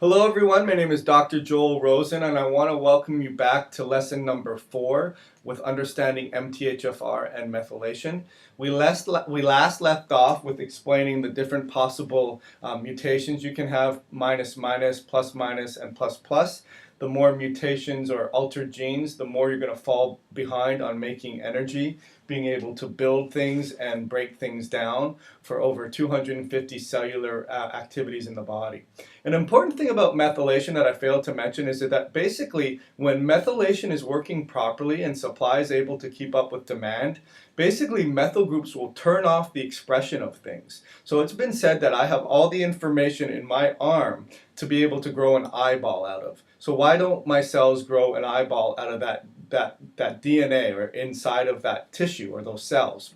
Hello everyone, my name is Dr. Joel Rosen and I want to welcome you back to lesson number 4 with understanding MTHFR and methylation. We last left off with explaining the different possible mutations you can have, minus minus, plus minus, and plus plus. The more mutations or altered genes, the more you're going to fall behind on making energy, being able to build things and break things down for over 250 cellular activities in the body. An important thing about methylation that I failed to mention is that basically when methylation is working properly and supply is able to keep up with demand, basically methyl groups will turn off the expression of things. So it's been said that I have all the information in my arm to be able to grow an eyeball out of. So why don't my cells grow an eyeball out of that DNA or inside of that tissue or those cells?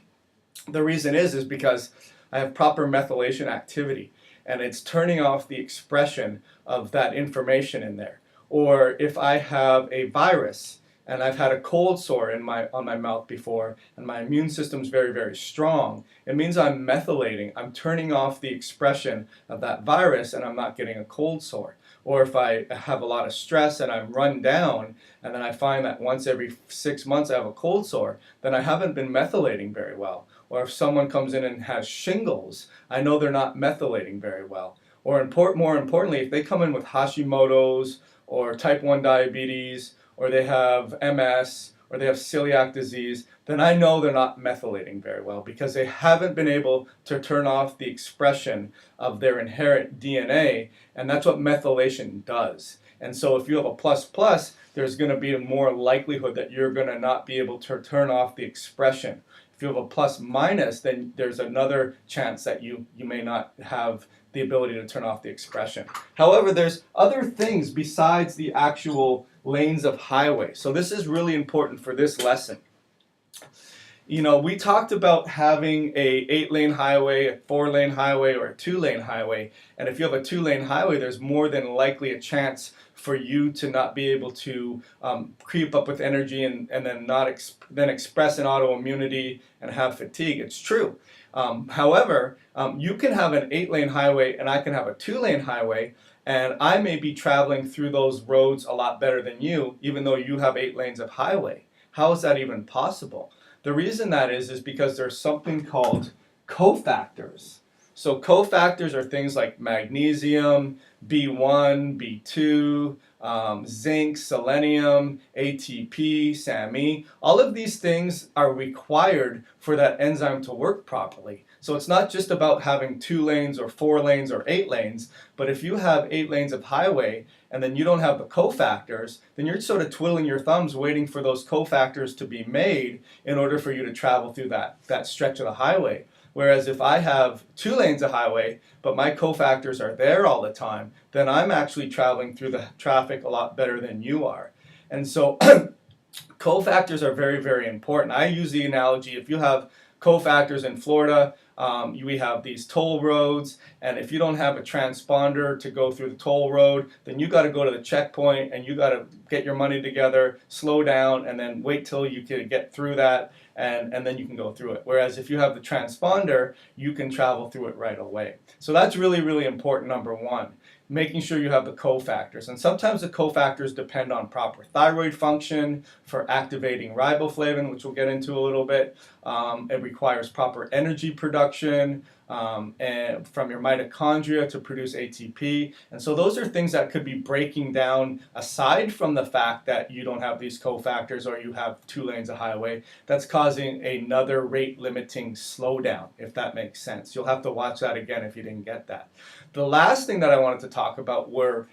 The reason is because I have proper methylation activity and it's turning off the expression of that information in there. Or if I have a virus and I've had a cold sore on my mouth before and my immune system's very strong, it means I'm methylating. I'm turning off the expression of that virus and I'm not getting a cold sore. Or if I have a lot of stress and I'm run down and then I find that once every 6 months I have a cold sore, then I haven't been methylating very well. Or if someone comes in and has shingles, I know they're not methylating very well. Or more importantly, if they come in with Hashimoto's or type 1 diabetes, or they have MS, or they have celiac disease, then I know they're not methylating very well because they haven't been able to turn off the expression of their inherent DNA, and that's what methylation does. And so if you have a plus plus, there's going to be a more likelihood that you're going to not be able to turn off the expression. If you have a plus minus, then there's another chance that you may not have the ability to turn off the expression. However, there's other things besides the actual lanes of highway. So this is really important for this lesson. You know, we talked about having a 8-lane highway, a 4-lane highway, or a 2-lane highway. And if you have a 2-lane highway, there's more than likely a chance for you to not be able to creep up with energy and then then express an autoimmunity and have fatigue. It's true. However, you can have an 8-lane highway and I can have a 2-lane highway, and I may be traveling through those roads a lot better than you, even though you have 8 lanes of highway. How is that even possible? The reason that is because there's something called cofactors. So cofactors are things like magnesium, B1, B2, zinc, selenium, ATP, SAMe. All of these things are required for that enzyme to work properly. So it's not just about having 2 lanes or 4 lanes or 8 lanes, but if you have 8 lanes of highway and then you don't have the cofactors, then you're sort of twiddling your thumbs waiting for those cofactors to be made in order for you to travel through that stretch of the highway. Whereas if I have 2 lanes of highway, but my cofactors are there all the time, then I'm actually traveling through the traffic a lot better than you are. And so cofactors are very important. I use the analogy, if you have cofactors in Florida, we have these toll roads, and if you don't have a transponder to go through the toll road, then you got to go to the checkpoint and you got to get your money together, slow down, and then wait till you can get through that, and then you can go through it. Whereas if you have the transponder, you can travel through it right away. So that's really important, number one. Making sure you have the cofactors. And sometimes the cofactors depend on proper thyroid function for activating riboflavin, which we'll get into a little bit. It requires proper energy production and from your mitochondria to produce ATP. And so those are things that could be breaking down aside from the fact that you don't have these cofactors or you have 2 lanes of highway. That's causing another rate limiting slowdown, if that makes sense. You'll have to watch that again if you didn't get that. The last thing that I wanted to talk about were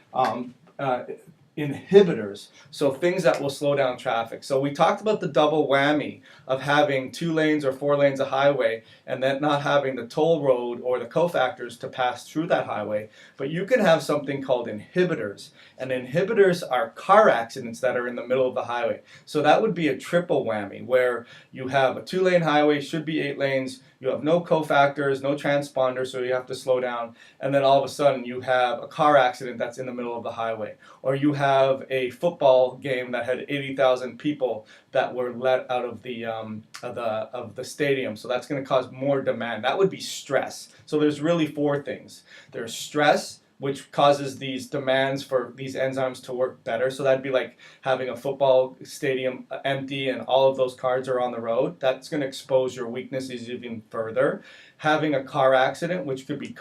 inhibitors, so things that will slow down traffic. So we talked about the double whammy of having 2 lanes or 4 lanes of highway and then not having the toll road or the cofactors to pass through that highway. But you can have something called inhibitors, and inhibitors are car accidents that are in the middle of the highway. So that would be a triple whammy where you have a 2-lane highway, should be 8 lanes, you have no cofactors, no transponder, so you have to slow down, and then all of a sudden you have a car accident that's in the middle of the highway. Or you have a football game that had 80,000 people that were let out of the stadium, so that's going to cause more demand. That would be stress. So there's really 4 things. There's stress, which causes these demands for these enzymes to work better. So that'd be like having a football stadium empty and all of those cars are on the road. That's going to expose your weaknesses even further. Having a car accident, which could be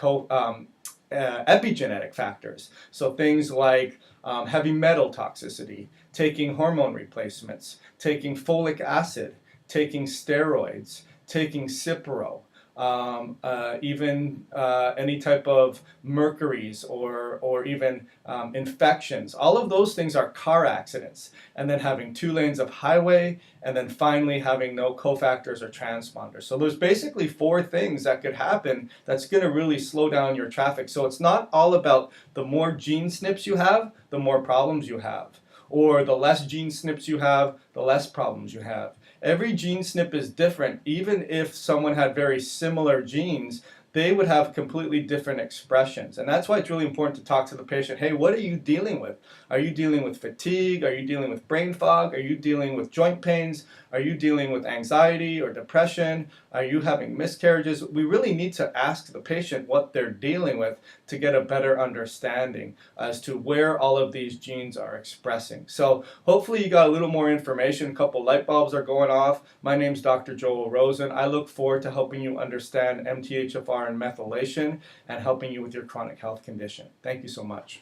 epigenetic factors. So things like heavy metal toxicity, taking hormone replacements, taking folic acid, taking steroids, taking Cipro, even any type of mercuries or even infections. All of those things are car accidents. And then having 2 lanes of highway, and then finally having no cofactors or transponders. So there's basically 4 things that could happen that's going to really slow down your traffic. So it's not all about the more gene SNPs you have, the more problems you have. Or the less gene SNPs you have, the less problems you have. Every gene SNP is different. Even if someone had very similar genes, they would have completely different expressions. And that's why it's really important to talk to the patient. Hey, what are you dealing with? Are you dealing with fatigue? Are you dealing with brain fog? Are you dealing with joint pains? Are you dealing with anxiety or depression? Are you having miscarriages? We really need to ask the patient what they're dealing with to get a better understanding as to where all of these genes are expressing. So hopefully you got a little more information. A couple light bulbs are going off. My name's Dr. Joel Rosen. I look forward to helping you understand MTHFR and methylation and helping you with your chronic health condition. Thank you so much.